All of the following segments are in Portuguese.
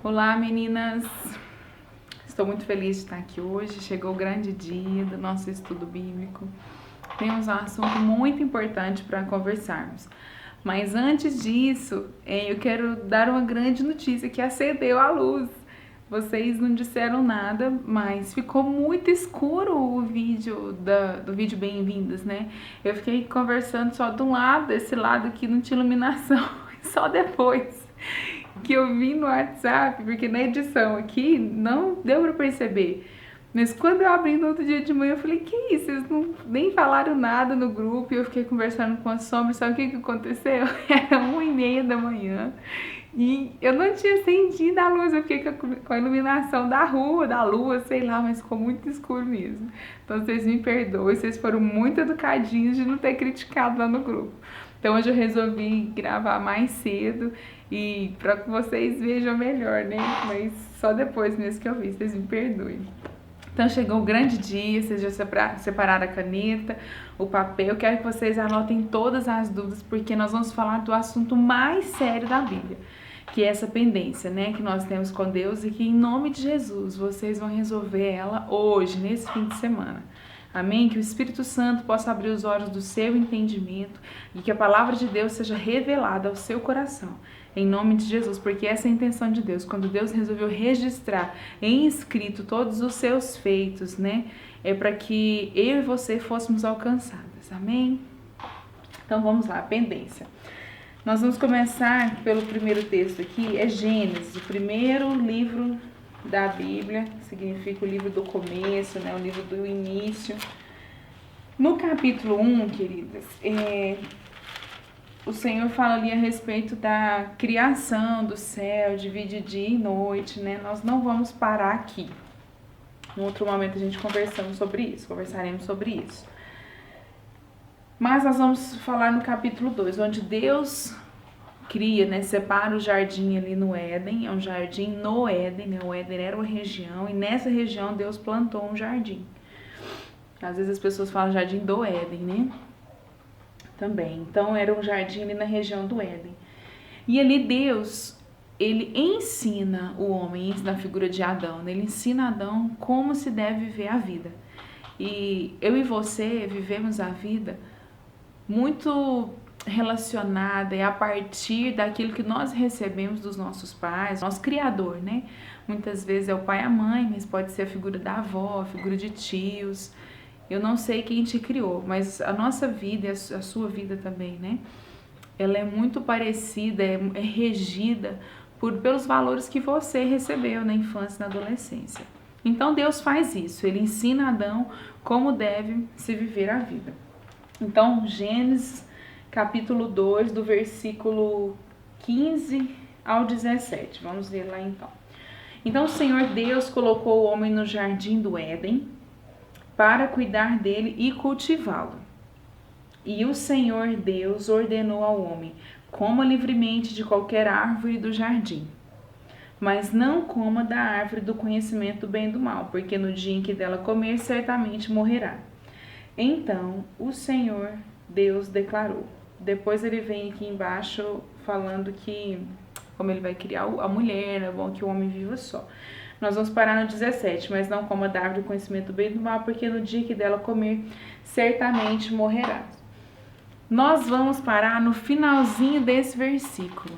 Olá, meninas! Estou muito feliz de estar aqui hoje. Chegou o grande dia do nosso estudo bíblico. Temos um assunto muito importante para conversarmos. Mas antes disso, eu quero dar uma grande notícia que acendeu a luz. Vocês não disseram nada, mas ficou muito escuro o vídeo do vídeo Bem-vindas, né? Eu fiquei conversando só de um lado, esse lado aqui não tinha iluminação, só depois que eu vi no WhatsApp, porque na edição aqui não deu pra perceber. Mas quando eu abri no outro dia de manhã, eu falei, que isso? Vocês nem falaram nada no grupo, e eu fiquei conversando com a Sombra. Sabe o que aconteceu? Era 1h30 da manhã e eu não tinha acendido a luz, eu fiquei com a iluminação da rua, da lua, sei lá, mas ficou muito escuro mesmo. Então vocês me perdoem, vocês foram muito educadinhos de não ter criticado lá no grupo. Então hoje eu resolvi gravar mais cedo e para que vocês vejam melhor, né? Mas só depois mesmo que eu vi, vocês me perdoem. Então chegou o grande dia, vocês já separaram a caneta, o papel. Eu quero que vocês anotem todas as dúvidas, porque nós vamos falar do assunto mais sério da Bíblia, que é essa pendência, né, que nós temos com Deus e que em nome de Jesus vocês vão resolver ela hoje, nesse fim de semana. Amém? Que o Espírito Santo possa abrir os olhos do seu entendimento e que a palavra de Deus seja revelada ao seu coração. Em nome de Jesus, porque essa é a intenção de Deus. Quando Deus resolveu registrar em escrito todos os seus feitos, né? É para que eu e você fôssemos alcançadas. Amém? Então vamos lá, pendência. Nós vamos começar pelo primeiro texto aqui, é Gênesis, o primeiro livro da Bíblia, significa o livro do começo, né? O livro do início. No capítulo 1, queridas, o Senhor fala ali a respeito da criação do céu, divide dia e noite, né? Nós não vamos parar aqui. Em outro momento a gente conversaremos sobre isso. Mas nós vamos falar no capítulo 2, onde Deus cria, né? Separa o jardim ali no Éden, é um jardim no Éden, né? O Éden era uma região e nessa região Deus plantou um jardim. Às vezes as pessoas falam jardim do Éden, né? Também. Então era um jardim ali na região do Éden. E ali Deus, ele ensina o homem, na figura de Adão, né? Ele ensina Adão como se deve viver a vida. E eu e você vivemos a vida muito relacionada e a partir daquilo que nós recebemos dos nossos pais, nosso criador, né? Muitas vezes é o pai e a mãe, mas pode ser a figura da avó, a figura de tios. Eu não sei quem te criou, mas a nossa vida e a sua vida também, né? Ela é muito parecida, é regida pelos valores que você recebeu na infância e na adolescência. Então Deus faz isso, Ele ensina Adão como deve se viver a vida. Então, Gênesis, capítulo 2, do versículo 15 ao 17. Vamos ler lá então. Então o Senhor Deus colocou o homem no jardim do Éden, para cuidar dele e cultivá-lo. E o Senhor Deus ordenou ao homem: coma livremente de qualquer árvore do jardim, mas não coma da árvore do conhecimento do bem e do mal, porque no dia em que dela comer, certamente morrerá. Então o Senhor Deus declarou. Depois ele vem aqui embaixo falando que, como ele vai criar a mulher, é bom que o homem viva só. Nós vamos parar no 17, mas não coma da árvore do conhecimento do bem e do mal, porque no dia que dela comer, certamente morrerá. Nós vamos parar no finalzinho desse versículo.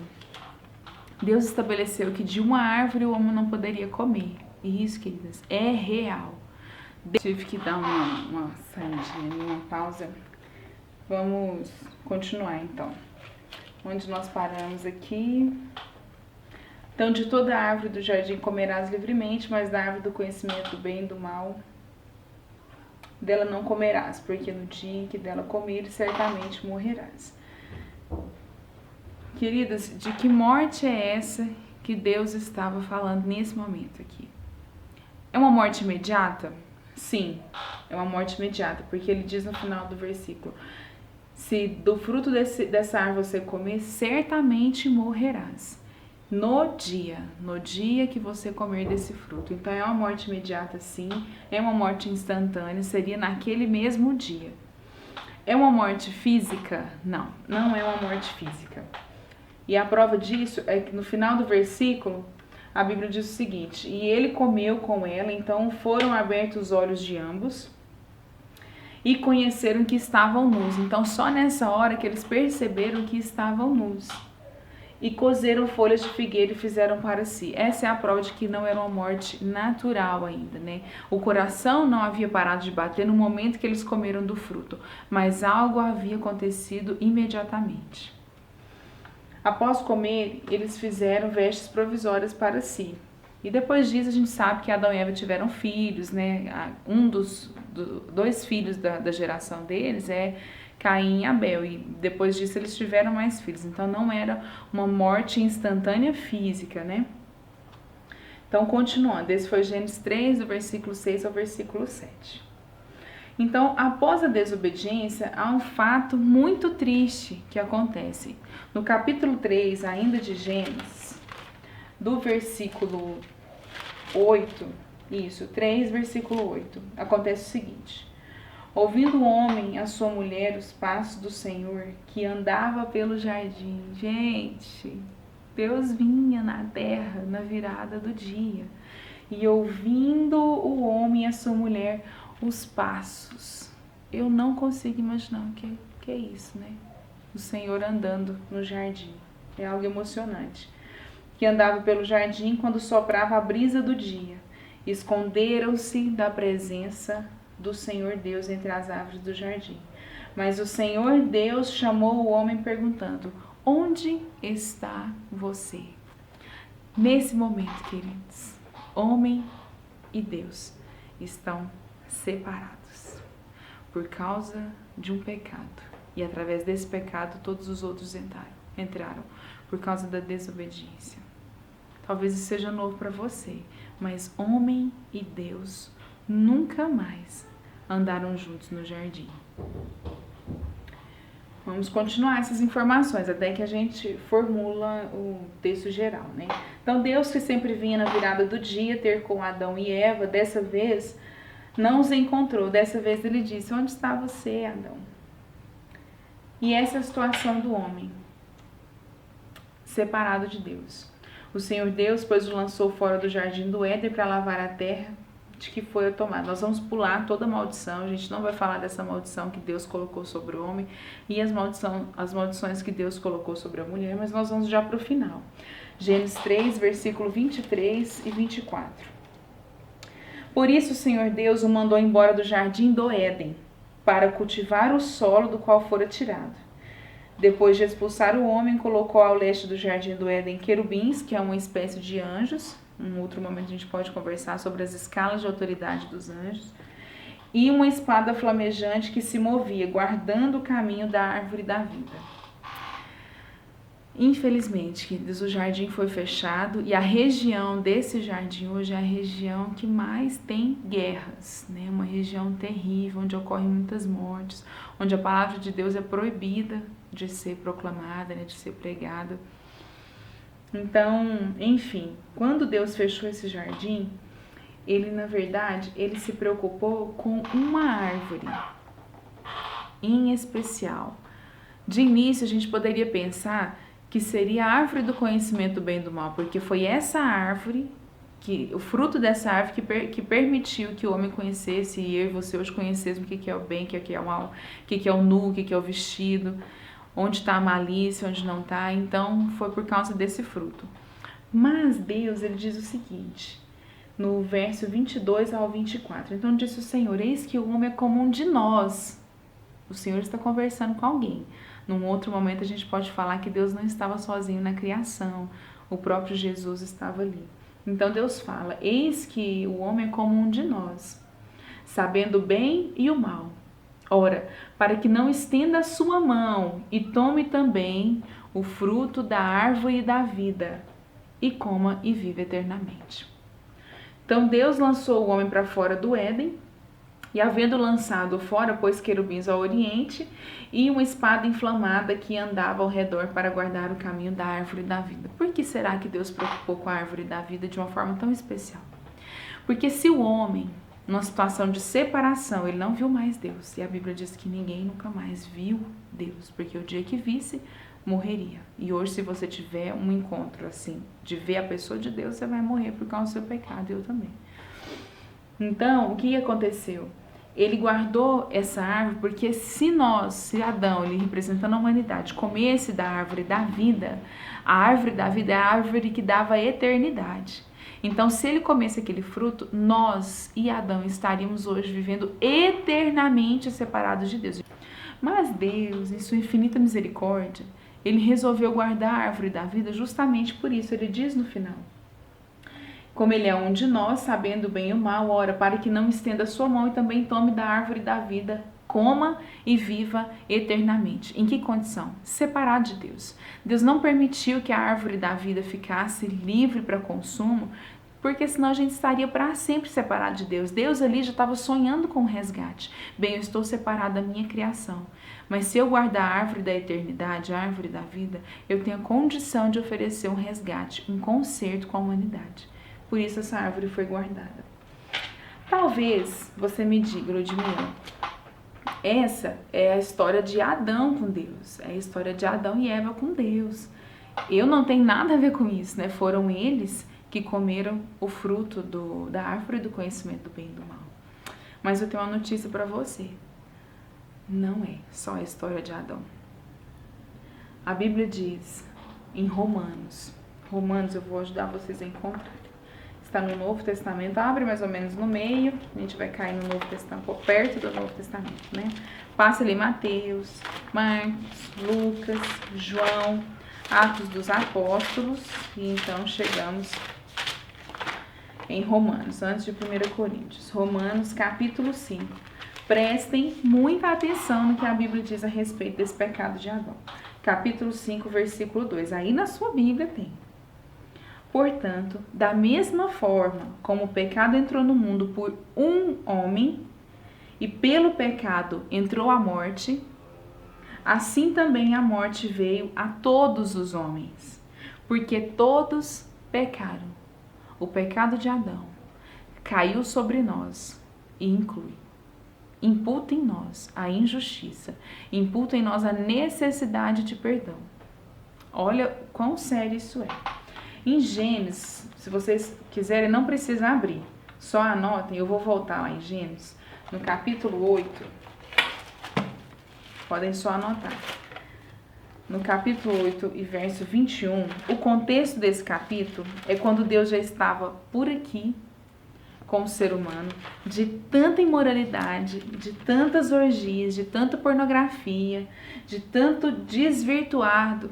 Deus estabeleceu que de uma árvore o homem não poderia comer. E isso, queridas, é real. Tive que dar uma saidinha, uma pausa. Vamos continuar então. Onde nós paramos aqui... Então, de toda a árvore do jardim comerás livremente, mas da árvore do conhecimento do bem e do mal, dela não comerás, porque no dia em que dela comeres, certamente morrerás. Queridas, de que morte é essa que Deus estava falando nesse momento aqui? É uma morte imediata? Sim, é uma morte imediata, porque ele diz no final do versículo: se do fruto dessa árvore você comer, certamente morrerás. No dia que você comer desse fruto. Então é uma morte imediata, sim, é uma morte instantânea, seria naquele mesmo dia. É uma morte física? Não, não é uma morte física. E a prova disso é que no final do versículo, a Bíblia diz o seguinte: e ele comeu com ela, então foram abertos os olhos de ambos e conheceram que estavam nus. Então só nessa hora que eles perceberam que estavam nus. E cozeram folhas de figueira e fizeram para si. Essa é a prova de que não era uma morte natural ainda, né? O coração não havia parado de bater no momento que eles comeram do fruto, mas algo havia acontecido imediatamente. Após comer, eles fizeram vestes provisórias para si. E depois disso a gente sabe que Adão e Eva tiveram filhos, né? Dois filhos da geração deles é Caim e Abel, e depois disso eles tiveram mais filhos. Então não era uma morte instantânea física, né? Então continuando, esse foi Gênesis 3, do versículo 6 ao versículo 7. Então, após a desobediência, há um fato muito triste que acontece. No capítulo 3, ainda de Gênesis, do versículo 8, 3, versículo 8, acontece o seguinte: ouvindo o homem a sua mulher os passos do Senhor, que andava pelo jardim. Gente, Deus vinha na terra na virada do dia. E ouvindo o homem e a sua mulher os passos. Eu não consigo imaginar o que é isso, né? O Senhor andando no jardim. É algo emocionante. Que andava pelo jardim quando soprava a brisa do dia. Esconderam-se da presença do Senhor Deus entre as árvores do jardim. Mas o Senhor Deus chamou o homem perguntando: onde está você? Nesse momento, queridos, homem e Deus estão separados por causa de um pecado. E através desse pecado todos os outros entraram por causa da desobediência. Talvez isso seja novo para você, mas homem e Deus nunca mais andaram juntos no jardim. Vamos continuar essas informações até que a gente formula o texto geral, né? Então Deus, que sempre vinha na virada do dia ter com Adão e Eva, dessa vez não os encontrou. Dessa vez ele disse: onde está você, Adão? E essa é a situação do homem, separado de Deus. O Senhor Deus, pois, o lançou fora do jardim do Éden para lavar a terra de que foi tomado. Nós vamos pular toda a maldição, a gente não vai falar dessa maldição que Deus colocou sobre o homem e as maldições que Deus colocou sobre a mulher, mas nós vamos já para o final. Gênesis 3, versículo 23 e 24. Por isso o Senhor Deus o mandou embora do jardim do Éden, para cultivar o solo do qual fora tirado. Depois de expulsar o homem, colocou ao leste do jardim do Éden querubins, que é uma espécie de anjos. Em outro momento a gente pode conversar sobre as escalas de autoridade dos anjos. E uma espada flamejante que se movia, guardando o caminho da árvore da vida. Infelizmente, queridos, o jardim foi fechado e a região desse jardim hoje é a região que mais tem guerras, né? Uma região terrível, onde ocorrem muitas mortes, onde a palavra de Deus é proibida de ser proclamada, né? De ser pregada. Então, enfim, quando Deus fechou esse jardim, ele, na verdade, ele se preocupou com uma árvore em especial. De início, a gente poderia pensar que seria a árvore do conhecimento do bem e do mal, porque foi essa árvore, o fruto dessa árvore que permitiu que o homem conhecesse, e eu e você hoje conhecessemos o que é o bem, o que é o mal, o que é o nu, o que é o vestido, onde está a malícia, onde não está. Então, foi por causa desse fruto. Mas Deus, ele diz o seguinte, no verso 22 ao 24. Então, disse o Senhor: eis que o homem é como um de nós. O Senhor está conversando com alguém. Num outro momento, a gente pode falar que Deus não estava sozinho na criação. O próprio Jesus estava ali. Então, Deus fala: eis que o homem é como um de nós, sabendo o bem e o mal. Ora, para que não estenda a sua mão e tome também o fruto da árvore da vida, e coma e viva eternamente. Então Deus lançou o homem para fora do Éden, e havendo lançado fora, pôs querubins ao oriente e uma espada inflamada que andava ao redor para guardar o caminho da árvore da vida. Por que será que Deus preocupou com a árvore da vida de uma forma tão especial? Porque se o homem, numa situação de separação, ele não viu mais Deus. E a Bíblia diz que ninguém nunca mais viu Deus, porque o dia que visse, morreria. E hoje, se você tiver um encontro assim, de ver a pessoa de Deus, você vai morrer por causa do seu pecado, eu também. Então, o que aconteceu? Ele guardou essa árvore porque se Adão, ele representando a humanidade, comesse da árvore da vida, a árvore da vida é a árvore que dava eternidade. Então, se ele comesse aquele fruto, nós e Adão estaríamos hoje vivendo eternamente separados de Deus. Mas Deus, em sua infinita misericórdia, ele resolveu guardar a árvore da vida justamente por isso. Ele diz no final: como ele é um de nós, sabendo o bem e o mal, ora, para que não estenda a sua mão e também tome da árvore da vida, coma e viva eternamente. Em que condição? Separado de Deus. Deus não permitiu que a árvore da vida ficasse livre para consumo, porque senão a gente estaria para sempre separado de Deus. Deus ali já estava sonhando com o resgate. Bem, eu estou separado da minha criação, mas se eu guardar a árvore da eternidade, a árvore da vida, eu tenho a condição de oferecer um resgate, um conserto com a humanidade. Por isso essa árvore foi guardada. Talvez você me diga, Ludmila, essa é a história de Adão com Deus. É a história de Adão e Eva com Deus. Eu não tenho nada a ver com isso, né? Foram eles que comeram o fruto da árvore do conhecimento do bem e do mal. Mas eu tenho uma notícia para você. Não é só a história de Adão. A Bíblia diz em Romanos, eu vou ajudar vocês a encontrar. Está no Novo Testamento, abre mais ou menos no meio, a gente vai cair no Novo Testamento, perto do Novo Testamento, né? Passa ali Mateus, Marcos, Lucas, João, Atos dos Apóstolos, e então chegamos em Romanos, antes de 1 Coríntios. Romanos, capítulo 5. Prestem muita atenção no que a Bíblia diz a respeito desse pecado de Adão. Capítulo 5, versículo 2. Aí na sua Bíblia tem: portanto, da mesma forma como o pecado entrou no mundo por um homem, e pelo pecado entrou a morte, assim também a morte veio a todos os homens, porque todos pecaram. O pecado de Adão caiu sobre nós e imputa em nós a injustiça, imputa em nós a necessidade de perdão. Olha quão sério isso é. Em Gênesis, se vocês quiserem, não precisa abrir, só anotem, eu vou voltar lá em Gênesis, no capítulo 8, podem só anotar. No capítulo 8 e verso 21, o contexto desse capítulo é quando Deus já estava por aqui com o ser humano, de tanta imoralidade, de tantas orgias, de tanta pornografia, de tanto desvirtuado.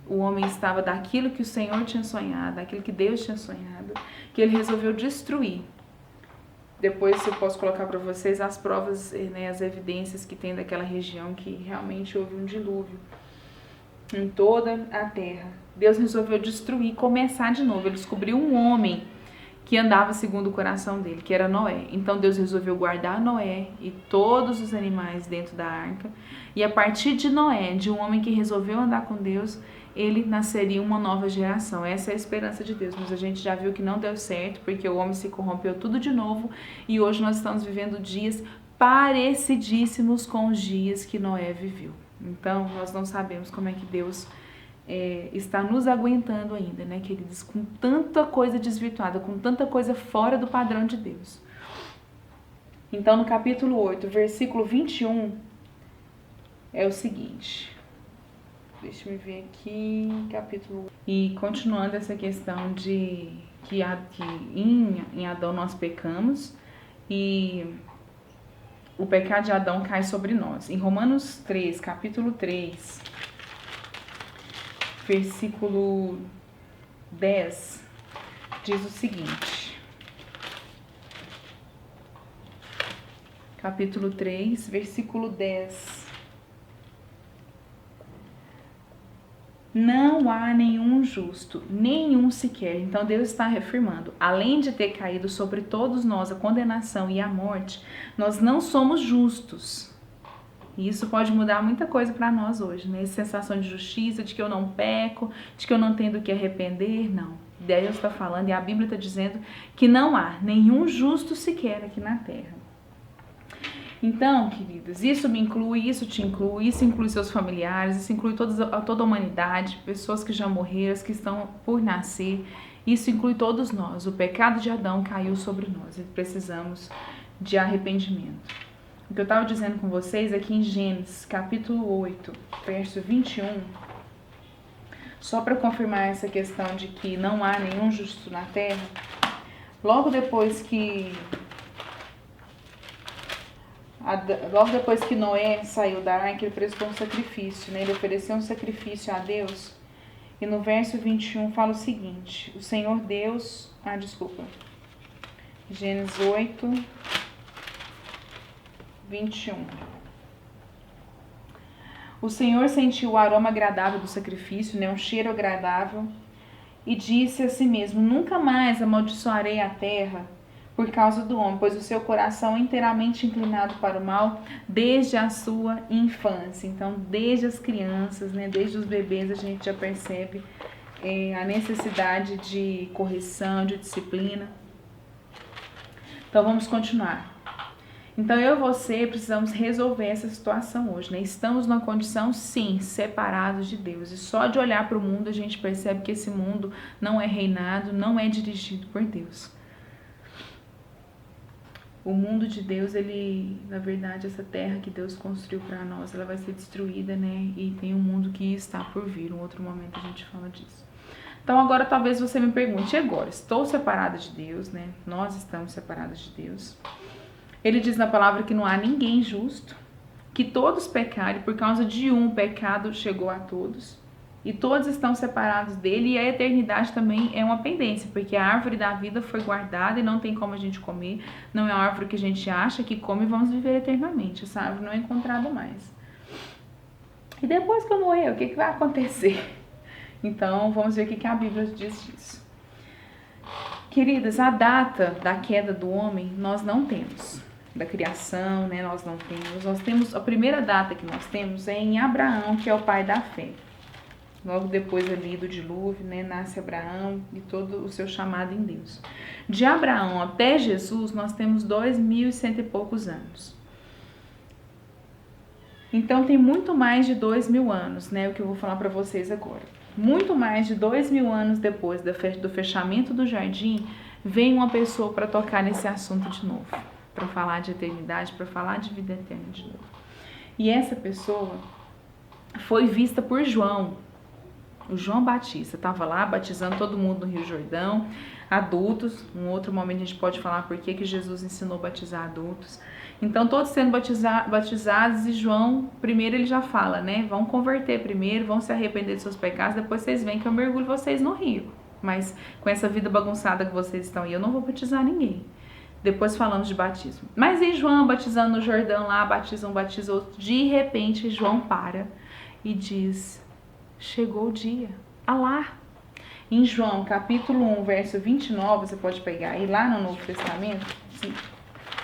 O homem estava daquilo que o Senhor tinha sonhado, daquilo que Deus tinha sonhado, que ele resolveu destruir. Depois eu posso colocar para vocês as provas, né, as evidências que tem daquela região, que realmente houve um dilúvio em toda a terra. Deus resolveu destruir, começar de novo. Ele descobriu um homem que andava segundo o coração dele, que era Noé. Então Deus resolveu guardar Noé e todos os animais dentro da arca. E a partir de Noé, de um homem que resolveu andar com Deus, ele nasceria uma nova geração. Essa é a esperança de Deus. Mas a gente já viu que não deu certo, porque o homem se corrompeu tudo de novo. E hoje nós estamos vivendo dias parecidíssimos com os dias que Noé viveu. Então, nós não sabemos como é que Deus está nos aguentando ainda, né, queridos? Com tanta coisa desvirtuada, com tanta coisa fora do padrão de Deus. Então, no capítulo 8, versículo 21, é o seguinte. Deixa eu ver aqui, capítulo... E continuando essa questão de que em Adão nós pecamos e o pecado de Adão cai sobre nós. Em Romanos 3, capítulo 3, versículo 10, diz o seguinte. Capítulo 3, versículo 10. Não há nenhum justo, nenhum sequer. Então Deus está reafirmando, além de ter caído sobre todos nós a condenação e a morte, nós não somos justos. E isso pode mudar muita coisa para nós hoje, né? Essa sensação de justiça, de que eu não peco, de que eu não tenho do que arrepender, não. Deus está falando e a Bíblia está dizendo que não há nenhum justo sequer aqui na terra. Então, queridas, isso me inclui, isso te inclui, isso inclui seus familiares, isso inclui toda a humanidade, pessoas que já morreram, as que estão por nascer, isso inclui todos nós. O pecado de Adão caiu sobre nós e precisamos de arrependimento. O que eu estava dizendo com vocês aqui em Gênesis, capítulo 8, verso 21, só para confirmar essa questão de que não há nenhum justo na terra, logo depois que Noé saiu da arca, ele prestou um sacrifício, né? Ele ofereceu um sacrifício a Deus. E no verso 21 fala o seguinte, o Senhor Deus... Gênesis 8, 21. O Senhor sentiu o aroma agradável do sacrifício, né? Um cheiro agradável, e disse a si mesmo, nunca mais amaldiçoarei a terra por causa do homem, pois o seu coração é inteiramente inclinado para o mal desde a sua infância. Então, desde as crianças, né, desde os bebês, a gente já percebe a necessidade de correção, de disciplina. Então, vamos continuar. Então, eu e você precisamos resolver essa situação hoje, né? Estamos numa condição, sim, separados de Deus. E só de olhar para o mundo, a gente percebe que esse mundo não é reinado, não é dirigido por Deus. O mundo de Deus, ele, na verdade, essa terra que Deus construiu para nós, ela vai ser destruída, né? E tem um mundo que está por vir. Um outro momento a gente fala disso. Então, agora talvez você me pergunte, e agora? Estou separada de Deus, né? Nós estamos separados de Deus. Ele diz na palavra que não há ninguém justo, que todos pecaram, e por causa de um pecado chegou a todos. E todos estão separados dele, e a eternidade também é uma pendência, porque a árvore da vida foi guardada e não tem como a gente comer, não é uma árvore que a gente acha que come e vamos viver eternamente, essa árvore não é encontrada mais. E depois que eu morrer, o que vai acontecer? Então, vamos ver o que a Bíblia diz disso. Queridas, a data da queda do homem nós não temos, da criação, né, nós temos, a primeira data que nós temos é em Abraão, que é o pai da fé. Logo depois ali do dilúvio, né, nasce Abraão e todo o seu chamado em Deus. De Abraão até Jesus, nós temos 2.100 e poucos anos. Então, tem muito mais de 2.000 anos, né, o que eu vou falar para vocês agora. Muito mais de 2.000 anos depois do fechamento do jardim, vem uma pessoa para tocar nesse assunto de novo. Para falar de eternidade, para falar de vida eterna de novo. E essa pessoa foi vista por João. O João Batista estava lá batizando todo mundo no Rio Jordão, adultos. Um outro momento a gente pode falar por que Jesus ensinou a batizar adultos. Então, todos sendo batizados, e João, primeiro ele já fala, né? Vão converter primeiro, vão se arrepender de seus pecados, depois vocês veem que eu mergulho vocês no rio. Mas com essa vida bagunçada que vocês estão aí, eu não vou batizar ninguém. Depois falamos de batismo. Mas e João batizando no Jordão lá, batiza um, batiza outro. De repente, João para e diz... Chegou o dia. Alá. Em João, capítulo 1, verso 29, você pode pegar aí lá no Novo Testamento. Sim.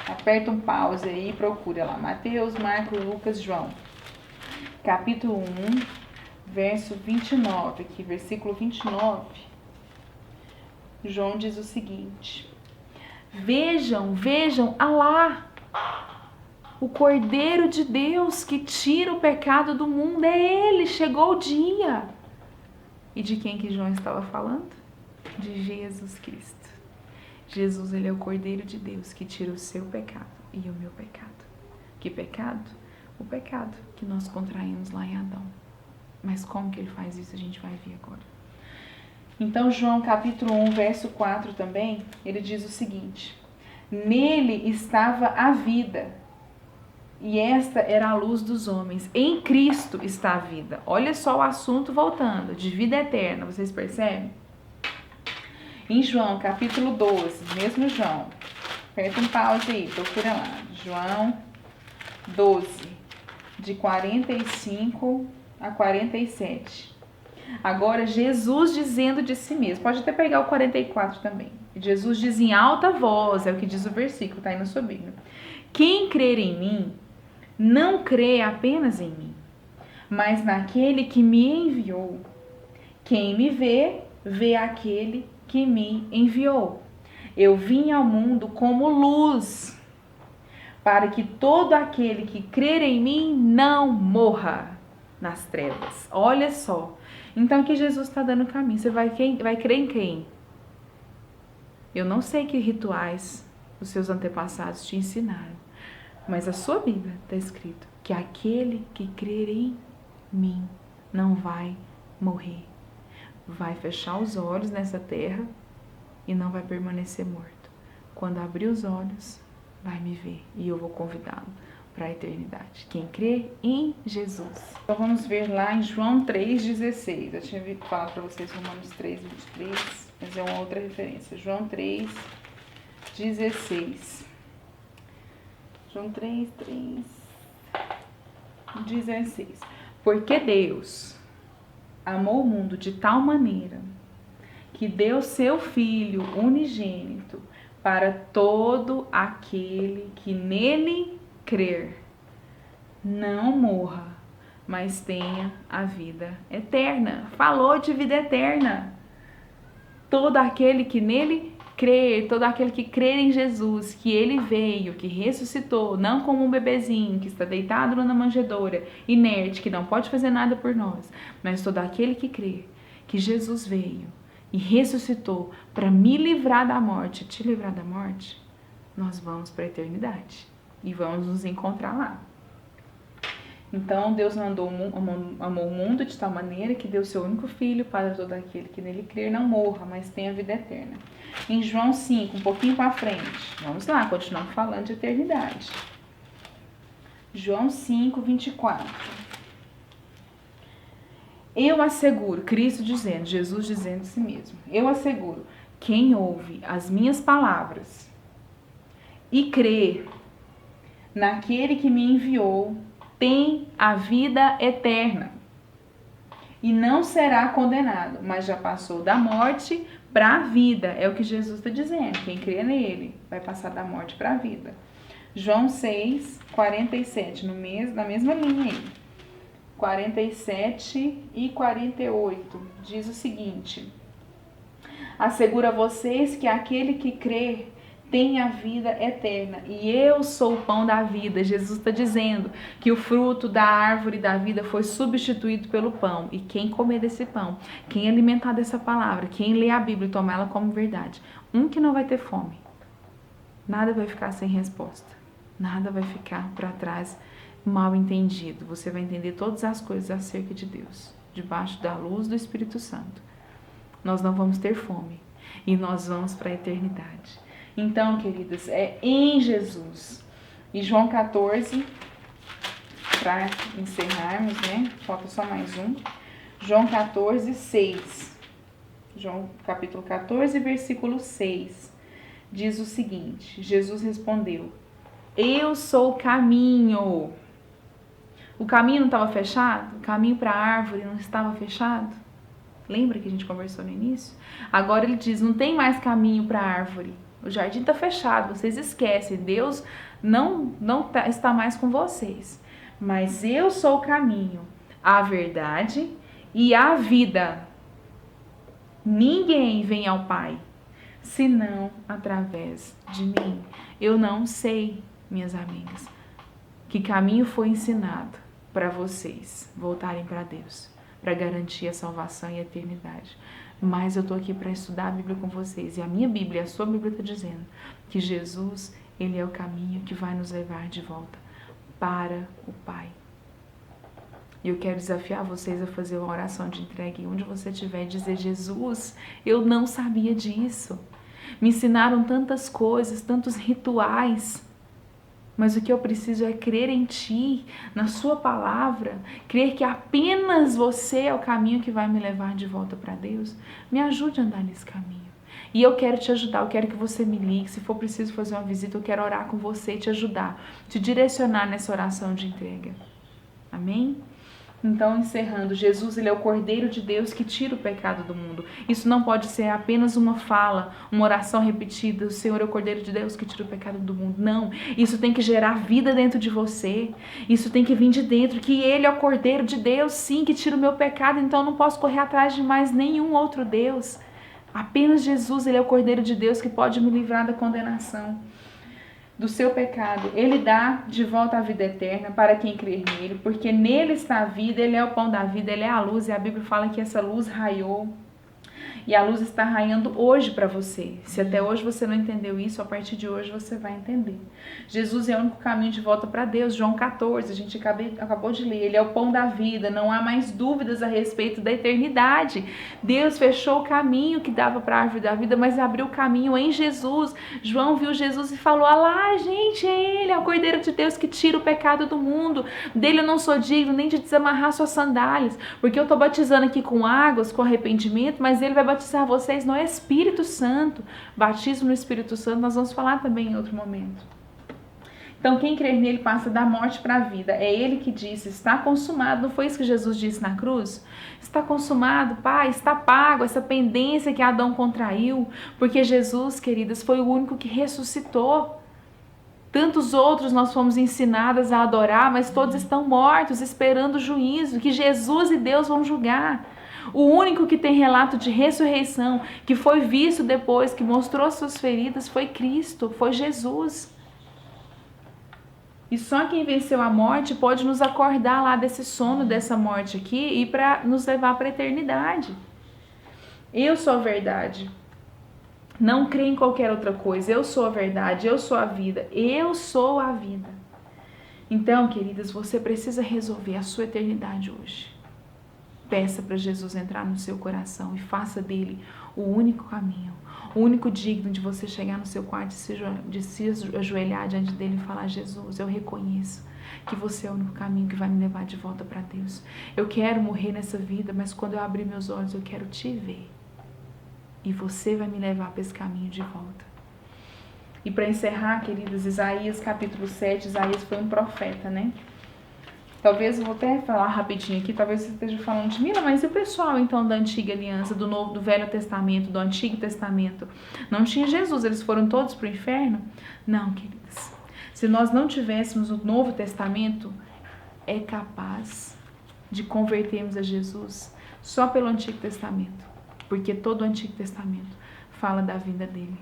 Aperta um pause aí e procura lá. Mateus, Marcos, Lucas, João. Capítulo 1, verso 29, aqui, versículo 29. João diz o seguinte. Vejam, alá. O Cordeiro de Deus que tira o pecado do mundo é Ele, chegou o dia. E de quem que João estava falando? De Jesus Cristo. Jesus, Ele é o Cordeiro de Deus que tira o seu pecado e o meu pecado. Que pecado? O pecado que nós contraímos lá em Adão. Mas como que Ele faz isso? A gente vai ver agora. Então, João capítulo 1, verso 4 também, ele diz o seguinte. Nele estava a vida. E esta era a luz dos homens. Em Cristo está a vida. Olha só o assunto voltando, de vida eterna, vocês percebem? Em João, capítulo 12, mesmo João. Aperta um pause aí, procura lá. João 12, de 45 a 47. Agora, Jesus dizendo de si mesmo. Pode até pegar o 44 também. Jesus diz em alta voz, é o que diz o versículo, tá aí na sua Bíblia. Quem crer em mim, não crê apenas em mim, mas naquele que me enviou. Quem me vê, vê aquele que me enviou. Eu vim ao mundo como luz, para que todo aquele que crer em mim não morra nas trevas. Olha só. Então aqui Jesus está dando o caminho. Você vai crer em quem? Eu não sei que rituais os seus antepassados te ensinaram, mas a sua Bíblia está escrito que aquele que crer em mim não vai morrer. Vai fechar os olhos nessa terra e não vai permanecer morto. Quando abrir os olhos, vai me ver e eu vou convidá-lo para a eternidade. Quem crê em Jesus. Então vamos ver lá em João 3,16. Eu tinha falado para vocês Romanos 3,23, mas é uma outra referência. João 3,16. João 3,16. Porque Deus amou o mundo de tal maneira que deu seu Filho unigênito para todo aquele que nele crer, não morra, mas tenha a vida eterna. Falou de vida eterna. Todo aquele que nele crer, todo aquele que crer em Jesus, que ele veio, que ressuscitou, não como um bebezinho que está deitado na manjedoura, inerte, que não pode fazer nada por nós, mas todo aquele que crê que Jesus veio e ressuscitou para me livrar da morte, te livrar da morte, nós vamos para a eternidade e vamos nos encontrar lá. Então Deus amou o mundo de tal maneira que deu seu único filho para todo aquele que nele crer não morra, mas tenha vida eterna. Em João 5, um pouquinho para frente, vamos lá, continuamos falando de eternidade. João 5, 24. Eu asseguro, Cristo dizendo, Jesus dizendo de si mesmo, eu asseguro, quem ouve as minhas palavras e crê naquele que me enviou, tem a vida eterna e não será condenado, mas já passou da morte para a vida. É o que Jesus está dizendo. Quem crê nele vai passar da morte para a vida. João 6, 47, na mesma linha aí. 47 e 48, diz o seguinte: asseguro a vocês que aquele que crê tem a vida eterna, e eu sou o pão da vida. Jesus está dizendo que o fruto da árvore da vida foi substituído pelo pão, e quem comer desse pão, quem alimentar dessa palavra, quem ler a Bíblia e tomar ela como verdade, que não vai ter fome, nada vai ficar sem resposta, nada vai ficar para trás mal entendido. Você vai entender todas as coisas acerca de Deus, debaixo da luz do Espírito Santo. Nós não vamos ter fome, e nós vamos para a eternidade. Então, queridas, é em Jesus. E João 14, para encerrarmos, né? Falta só mais um. João 14, 6. João capítulo 14, versículo 6. Diz o seguinte: Jesus respondeu: eu sou o caminho. O caminho não estava fechado? O caminho para a árvore não estava fechado? Lembra que a gente conversou no início? Agora ele diz, não tem mais caminho para a árvore. O jardim está fechado, vocês esquecem. Deus não está mais com vocês. Mas eu sou o caminho, a verdade e a vida. Ninguém vem ao Pai, senão através de mim. Eu não sei, minhas amigas, que caminho foi ensinado para vocês voltarem para Deus, para garantir a salvação e a eternidade. Mas eu tô aqui para estudar a Bíblia com vocês. E a minha Bíblia, a sua Bíblia está dizendo que Jesus, ele é o caminho que vai nos levar de volta para o Pai. E eu quero desafiar vocês a fazer uma oração de entrega onde você estiver e dizer: Jesus, eu não sabia disso. Me ensinaram tantas coisas, tantos rituais. Mas o que eu preciso é crer em Ti, na Sua palavra, crer que apenas você é o caminho que vai me levar de volta para Deus. Me ajude a andar nesse caminho. E eu quero te ajudar, eu quero que você me ligue. Se for preciso fazer uma visita, eu quero orar com você, te ajudar, te direcionar nessa oração de entrega. Amém? Então, encerrando, Jesus, ele é o Cordeiro de Deus que tira o pecado do mundo. Isso não pode ser apenas uma fala, uma oração repetida. O Senhor é o Cordeiro de Deus que tira o pecado do mundo. Não, isso tem que gerar vida dentro de você. Isso tem que vir de dentro, que ele é o Cordeiro de Deus, sim, que tira o meu pecado. Então, eu não posso correr atrás de mais nenhum outro Deus. Apenas Jesus, ele é o Cordeiro de Deus que pode me livrar da condenação, do seu pecado. Ele dá de volta a vida eterna para quem crer nele, porque nele está a vida, ele é o pão da vida, ele é a luz, e a Bíblia fala que essa luz raiou. E a luz está raiando hoje para você. Se até hoje você não entendeu isso, a partir de hoje você vai entender. Jesus é o único caminho de volta para Deus. João 14, a gente acabou de ler. Ele é o pão da vida. Não há mais dúvidas a respeito da eternidade. Deus fechou o caminho que dava para a árvore da vida, mas abriu o caminho em Jesus. João viu Jesus e falou: ah lá, gente, é ele, é o Cordeiro de Deus que tira o pecado do mundo. Dele eu não sou digno nem de desamarrar suas sandálias, porque eu estou batizando aqui com águas, com arrependimento, mas ele vai batizar vocês no Espírito Santo. Batismo no Espírito Santo, nós vamos falar também em outro momento. Então, quem crer nele passa da morte para a vida. É ele que disse: está consumado. Não foi isso que Jesus disse na cruz? Está consumado, Pai, está pago essa pendência que Adão contraiu. Porque Jesus, queridas, foi o único que ressuscitou. Tantos outros nós fomos ensinadas a adorar, mas todos estão mortos, esperando o juízo, que Jesus e Deus vão julgar. O único que tem relato de ressurreição, que foi visto depois, que mostrou suas feridas, foi Cristo, foi Jesus. E só quem venceu a morte pode nos acordar lá desse sono, dessa morte aqui, e para nos levar para a eternidade. Eu sou a verdade. Não crê em qualquer outra coisa. Eu sou a verdade, eu sou a vida, eu sou a vida. Então, queridas, você precisa resolver a sua eternidade hoje. Peça para Jesus entrar no seu coração e faça dele o único caminho, o único digno de você chegar no seu quarto de se ajoelhar diante dele e falar: Jesus, eu reconheço que você é o único caminho que vai me levar de volta para Deus. Eu quero morrer nessa vida, mas quando eu abrir meus olhos eu quero te ver. E você vai me levar para esse caminho de volta. E para encerrar, queridas, Isaías capítulo 7, Isaías foi um profeta, né? Talvez, eu vou até falar rapidinho aqui, talvez você esteja falando de Mila, mas e o pessoal então da antiga aliança, do Velho Testamento, do Antigo Testamento? Não tinha Jesus, eles foram todos para o inferno? Não, queridas. Se nós não tivéssemos o Novo Testamento, é capaz de convertermos a Jesus só pelo Antigo Testamento. Porque todo o Antigo Testamento fala da vinda dele.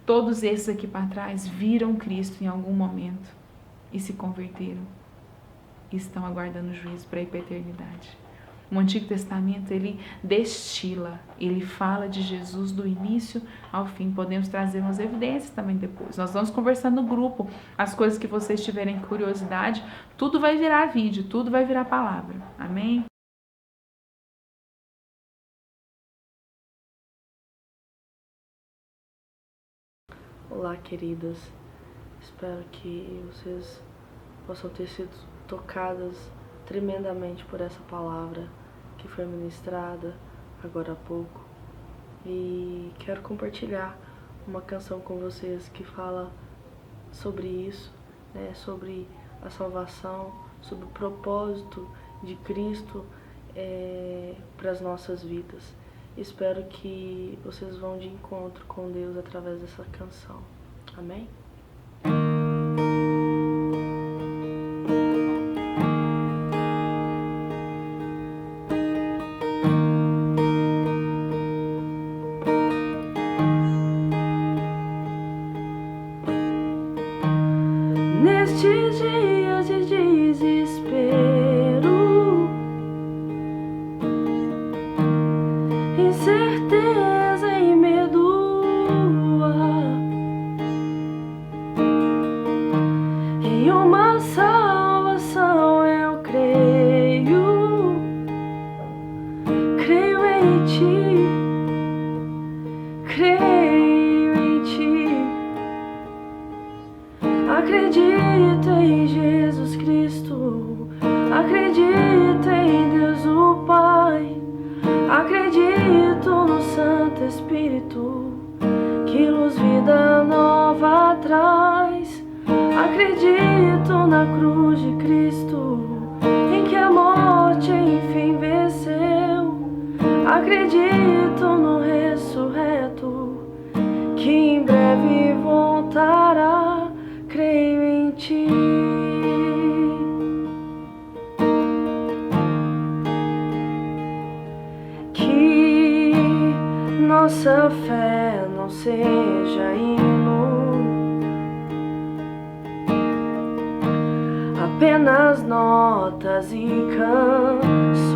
Todos esses aqui para trás viram Cristo em algum momento e se converteram. E estão aguardando o juízo para ir para a eternidade. O Antigo Testamento, ele destila, ele fala de Jesus do início ao fim. Podemos trazer umas evidências também depois. Nós vamos conversar no grupo, as coisas que vocês tiverem curiosidade, tudo vai virar vídeo, tudo vai virar palavra. Amém? Olá, queridas. Espero que vocês possam ter sido tocadas tremendamente por essa palavra que foi ministrada agora há pouco. E quero compartilhar uma canção com vocês que fala sobre isso, né? Sobre a salvação, sobre o propósito de Cristo para as nossas vidas. Espero que vocês vão de encontro com Deus através dessa canção. Amém? Nestes dias de desespero, incerteza e medo, em uma salvação eu creio, creio em ti, creio em ti, acredito em Jesus Cristo, acredito em Deus o Pai, acredito no Santo Espírito, que luz, vida nova traz. Acredito na cruz de Cristo, em que a morte enfim venceu. Acredito no ressurreto, que em breve voltará. Creio em ti. Que nossa fé não seja hino, apenas notas e canções,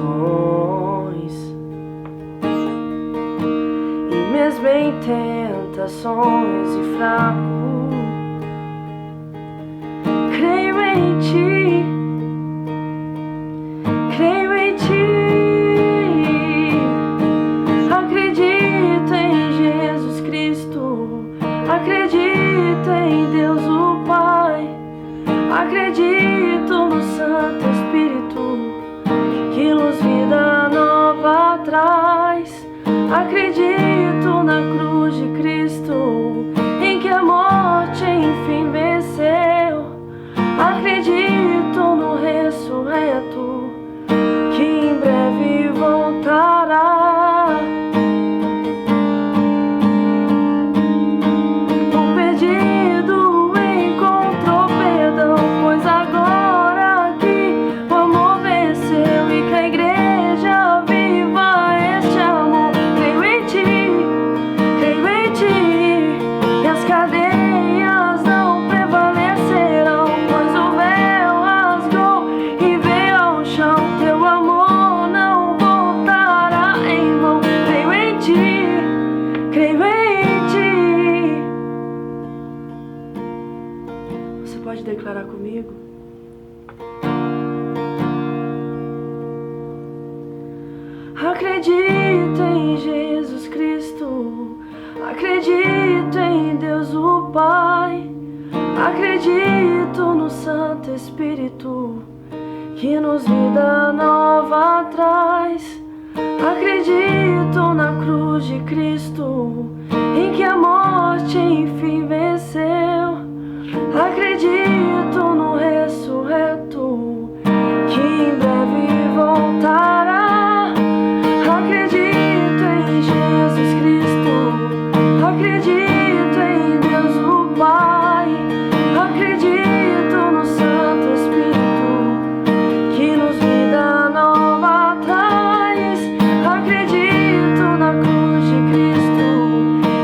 e mesmo em tentações e fraco, creio em ti, creio em ti. Acredito em Jesus Cristo, acredito em Deus o Pai, acredito no Santo Espírito que luz, vida nova traz. Acredito na cruz de Cristo, em que a morte enfim venceu. Acredito no ressurreto, que em breve voltará. O perdido encontrou perdão, pois agora aqui o amor venceu, e que a igreja viva este amor. Creio em ti, e as cadeias não prevalecerão, pois o véu rasgou e veio ao chão. Teu amor não voltará em vão. Creio em ti, creio em ti. Você pode declarar comigo? Acredito em Jesus Cristo, acredito em Deus o Pai, acredito no Santo Espírito que nos vida nova traz. Acredito na cruz de Cristo, em que a morte enfim venceu. Acredito no ressurreto, que em breve voltará. Acredito em Jesus Cristo, acredito em Deus o Pai, acredito no Santo Espírito que nos vida nova traz. Acredito na cruz de Cristo,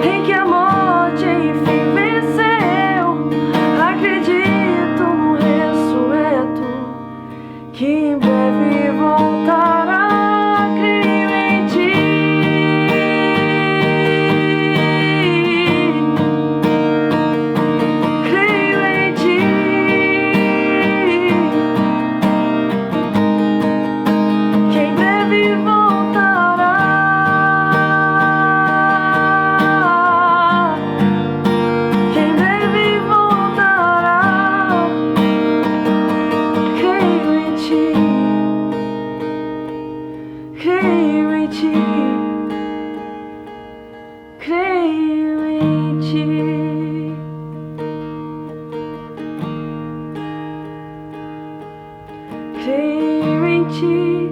em que a morte enfim venceu. Acredito no ressurreto, que em breve voltará. Creio em ti, creio em ti, que em breve voltará, que em breve voltará. Creio em ti, creio em ti, creio em ti, creio em ti.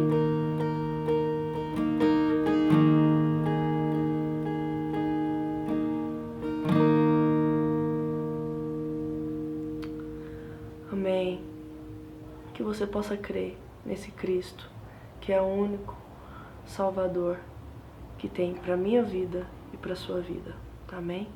Amém. Que você possa crer nesse Cristo, que é o único Salvador que tem para minha vida e para sua vida. Amém?